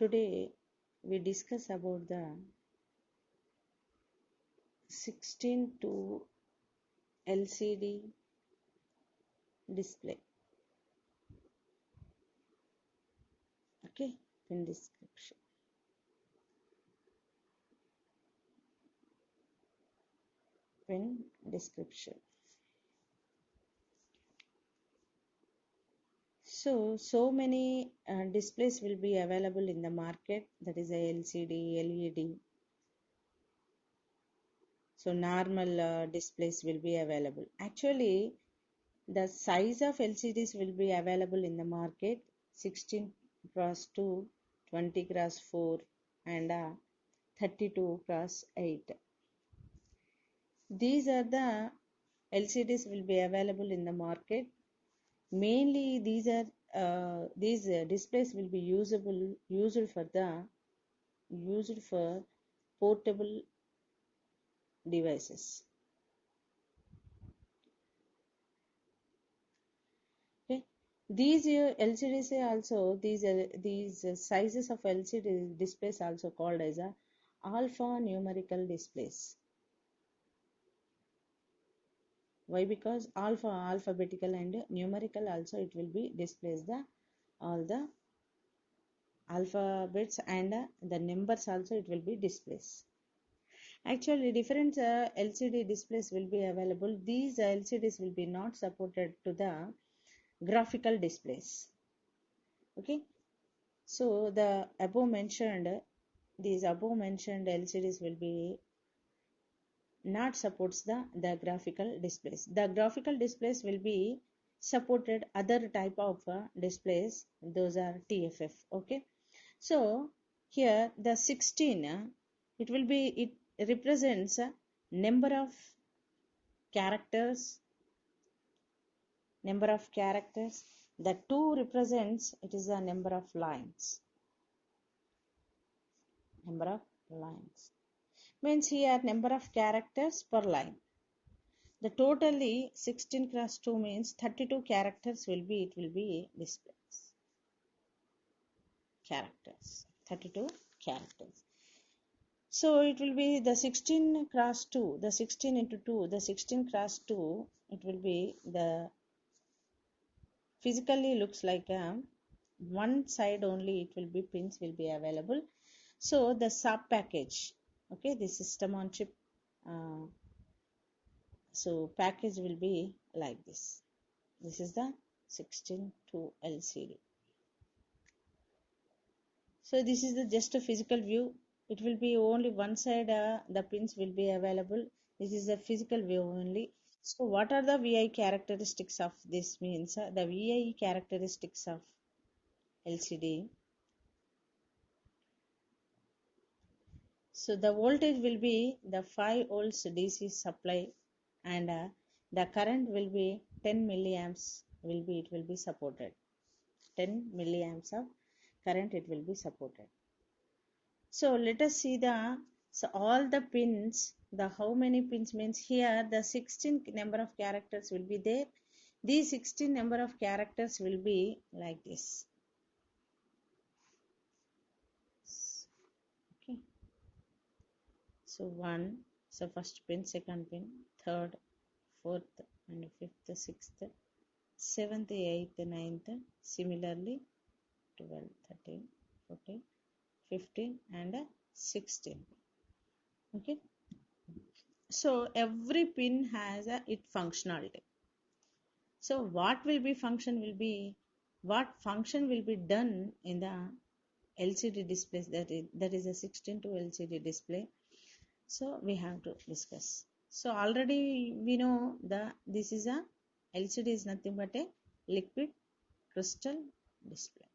Today we discuss about the 16 to LCD display. Okay, in description. In description. So many displays will be available in the market. That is a LCD, LED. So normal displays will be available. Actually, the size of LCDs will be available in the market 16 cross 2, 20 cross 4 and 32 cross 8. These are the LCDs will be available in the market. Mainly these displays will be used for portable devices. Okay. These LCDs are also these sizes of LCD displays also called as a alphanumerical displays. Why? Because alphabetical and numerical also it will be displays all the alphabets and the numbers also it will be displays. Actually, different LCD displays will be available. These LCDs will be not supported to the graphical displays. Okay, so these above mentioned LCDs will be not supports the graphical displays. The graphical displays will be supported other type of displays. Those are TFF. Okay, so here the 16 it represents a number of characters. The 2 represents it is a number of lines. Means here number of characters per line. The totally 16 cross 2 means 32 characters will be displays. 32 characters. So it will be the 16 cross 2, the 16 into 2, the 16 cross 2, it will be the physically looks like one side only it will be pins will be available. So the sub package, okay, the system on chip so package will be like this. This is the 16 to LCD. So this is the just a physical view. It will be only one side the pins will be available. This is a physical view only. So what are the VI characteristics of this means? The VI characteristics of LCD. So the voltage will be the 5 volts DC supply and the current will be 10 milliamps it will be supported. 10 milliamps of current it will be supported. So let us see all the pins, how many pins means here the 16 number of characters will be there. These 16 number of characters will be like this. Okay. So 1, so first pin, second pin, third, fourth and fifth, sixth, 7th, 8th, 9th, similarly 12, 13, 14, 15 and 16. Okay. So every pin has its functionality. So what function will be done in the LCD displays, that is a 16 to LCD display. So we have to discuss. So already we know this is a LCD is nothing but a liquid crystal display.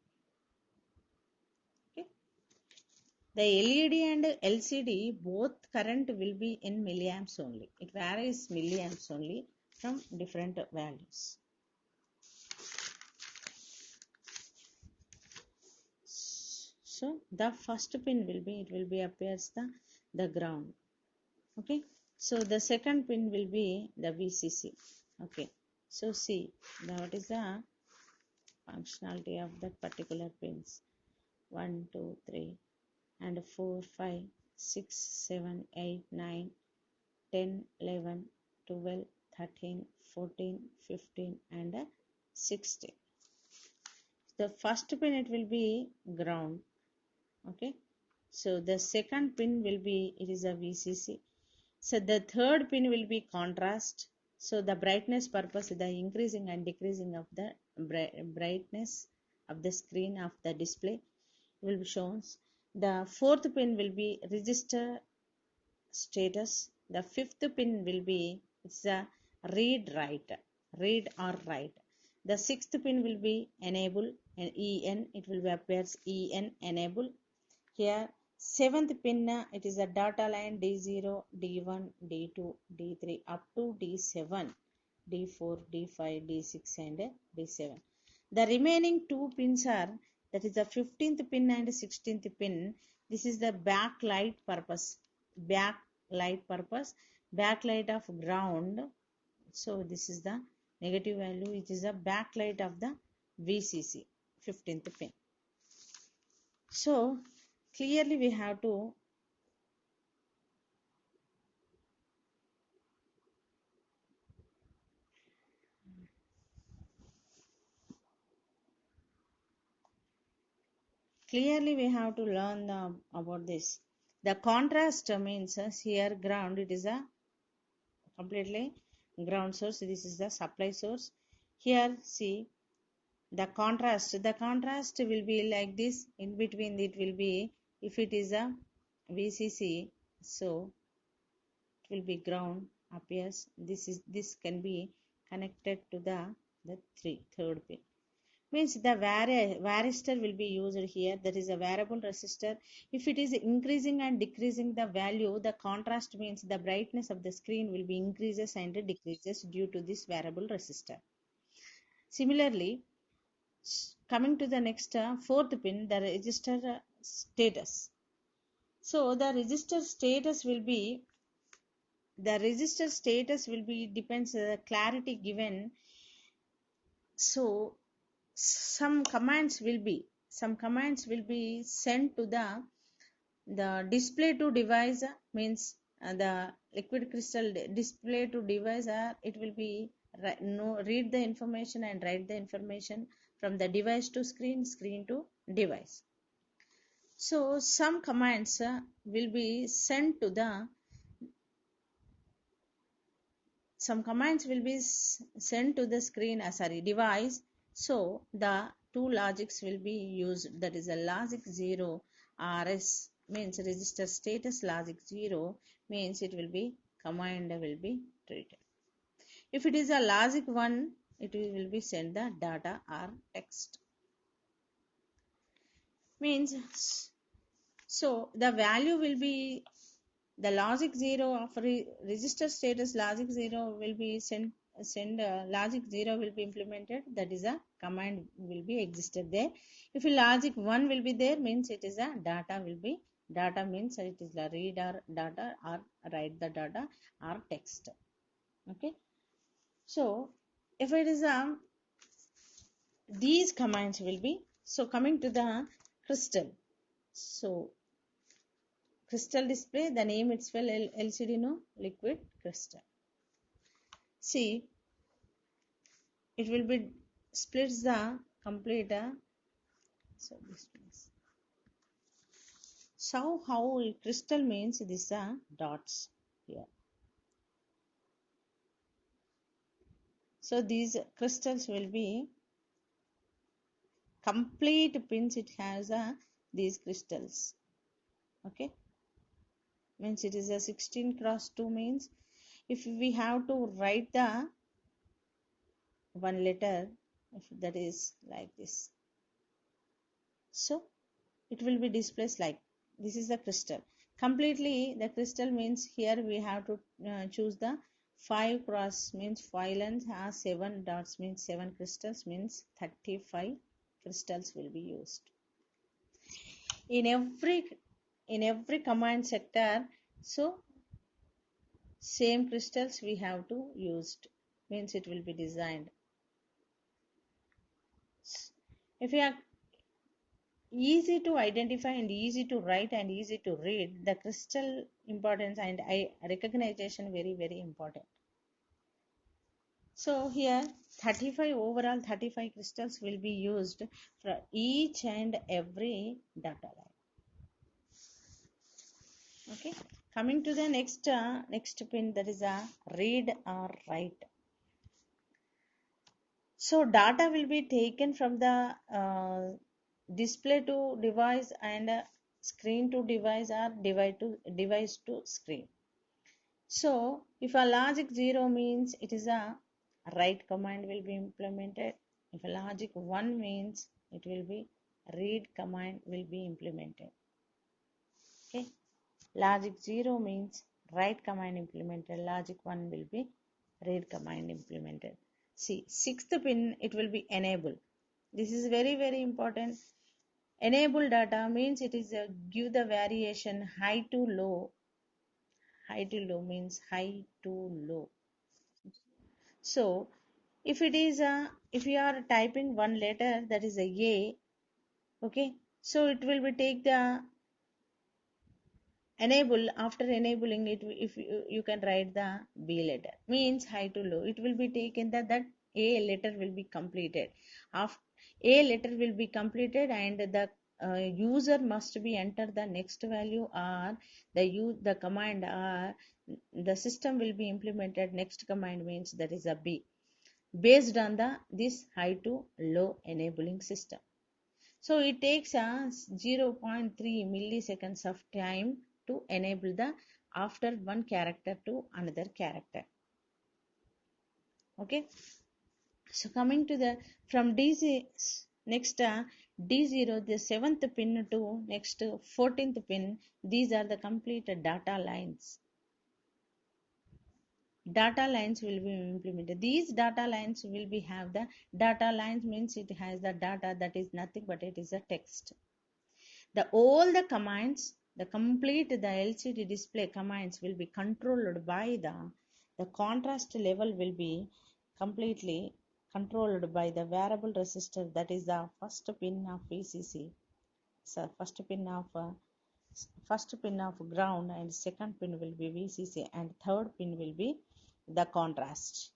Okay. The LED and LCD both current will be in milliamps only. It varies milliamps only from different values. So the first pin will be appears the ground. Okay. So the second pin will be the VCC. Okay. So see what is the functionality of that particular pins. 1 2 3 and 4 5 6 7 8 9 10 11 12 13 14 15 and 16. The first pin it will be ground. Okay, so the second pin will be, it is a VCC. So the third pin will be contrast. So the brightness purpose, the increasing and decreasing of the brightness of the screen of the display will be shown. The fourth pin will be register status. The fifth pin will be, it's a read or write. The sixth pin will be enable and EN, it will be appears EN enable. Here seventh pin it is a data line D0, D1, D2, D3 up to D7, D4, D5, D6 and D7. The remaining two pins are, that is the 15th pin and 16th pin. This is the backlight purpose. Backlight of ground. So this is the negative value. It is a backlight of the VCC 15th pin. So clearly we have to learn about this. The contrast means here ground, it is a completely ground source. This is the supply source. Here see the contrast will be like this. In between it will be, if it is a VCC, so it will be ground appears. This can be connected to the third pin. Means the varistor will be used here, that is a variable resistor. If it is increasing and decreasing the value, the contrast means the brightness of the screen will be increases and decreases due to this variable resistor. Similarly, coming to the next fourth pin, the resistor status. So the resistor status will be, depends the clarity given. So some commands will be sent to the display to device, means the liquid crystal display to device, it will be read the information and write the information from the device to screen to device. So some commands will be sent to the screen, device. So the two logics will be used, that is a logic 0 RS means register status, logic 0 means it will be command will be treated. If it is a logic 1, it will be send the data or text. Means, so the value will be the logic 0 of register status, logic 0 will be send logic 0 will be implemented, that is a command will be existed there. If a logic 1 will be there, means it is a data will be, data means it is the read or data or write the data or text. Okay, so if it is a, these commands will be, so coming to the crystal. So crystal display, the name itself LCD, no, liquid crystal. See, it will be splits the complete so this means, so how crystal means these are dots here. So these crystals will be complete pins, it has these crystals. Okay, means it is a 16 cross 2 means if we have to write the one letter, if that is like this, so it will be displayed like this is the crystal. Completely the crystal means here we have to choose the 5 cross means 5 length, 7 dots means 7 crystals, means 35 crystals will be used. In every command sector, so same crystals we have to used, means it will be designed. If you are easy to identify and easy to write and easy to read, the crystal importance and recognition very, very important. So here 35 crystals will be used for each and every data line. Okay, coming to the next pin, that is a read or write. So data will be taken from the display to device and screen to device or device to screen. So if a logic 0 means it is a write command will be implemented. If a logic 1 means it will be read command will be implemented. Okay. Logic 0 means write command implemented. Logic 1 will be read command implemented. See, sixth pin, it will be enable. This is very, very important. Enable data means it is give the variation high to low. High to low means high to low. So if it is if you are typing one letter, that is a, okay, so it will be take the enable. After enabling it, if you can write the B letter means high to low, it will be taken that A letter will be completed. After A letter will be completed and the user must be enter the next value, or the command, or the system will be implemented next command means that is a B, based on this high to low enabling system. So it takes 0.3 milliseconds of time to enable the after one character to another character. Okay. So coming to the from next D0, the 7th pin to next 14th pin, these are the complete data lines. Data lines will be implemented. These data lines will be have the data lines means it has the data that is nothing but it is a text. All the commands, the LCD display commands will be controlled by the contrast level will be completely controlled by the variable resistor, that is the first pin of VCC. So first pin of ground and second pin will be VCC and third pin will be the contrast.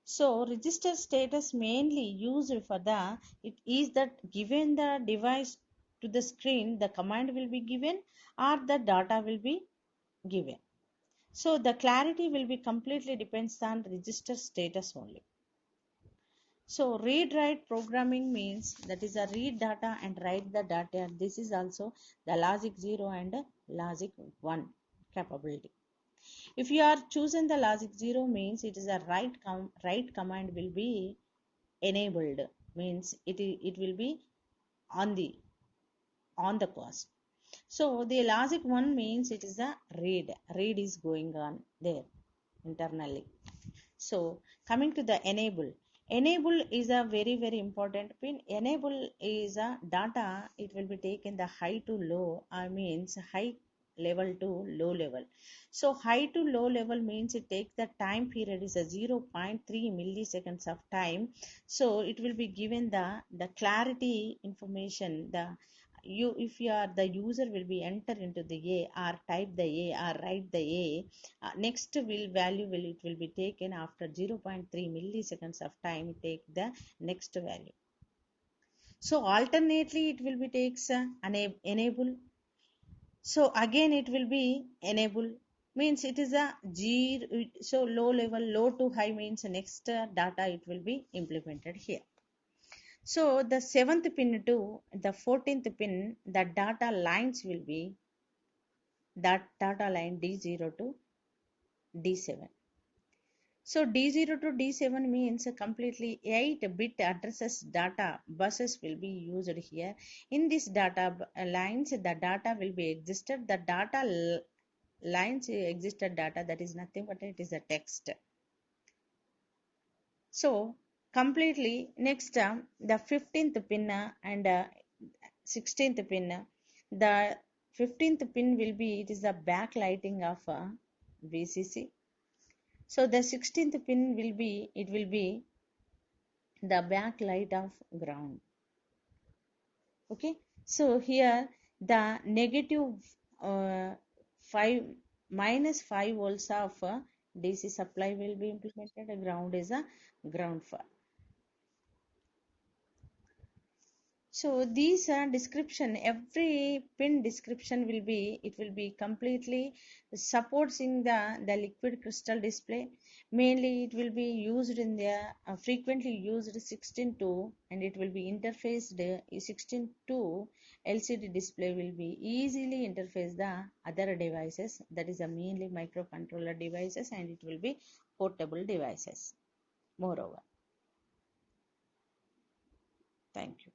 So register status mainly used for it is that given the device to the screen, the command will be given or the data will be given. So the clarity will be completely depends on register status only. So read write programming means that is a read data and write the data. This is also the logic 0 and logic 1 capability. If you are choosing the logic 0 means it is a write command will be enabled, means it will be on the course. So the logic 1 means it is a read is going on there internally. So coming to the enable is a very, very important pin. Enable is a data, it will be taken the high to low, means high level to low level. So high to low level means it takes the time period is a 0.3 milliseconds of time. So it will be given the clarity information, if you are the user will be enter into the A or type the A or write the A, next value it will be taken after 0.3 milliseconds of time, take the next value. So alternately it will be takes enable. So again it will be enable, means it is a zero. So low level, low to high means next data it will be implemented here. So the 7th pin to the 14th pin, the data lines will be that data line D0 to D7. So D0 to D7 means completely 8-bit addresses data buses will be used here. In this data lines, the data will be existed. The data lines existed data, that is nothing but it is a text. So completely next the 15th pin and 16th pin. The 15th pin will be, it is the backlighting of VCC. So the 16th pin will be, it will be the backlight of ground. Okay, so here the negative 5 minus 5 volts of DC supply will be implemented. A ground is a ground for. So these description, every pin description will be, it will be completely supporting the liquid crystal display. Mainly it will be used in the frequently used 16 to, and it will be interfaced 16 to LCD display will be easily interface the other devices, that is mainly microcontroller devices, and it will be portable devices. Moreover, thank you.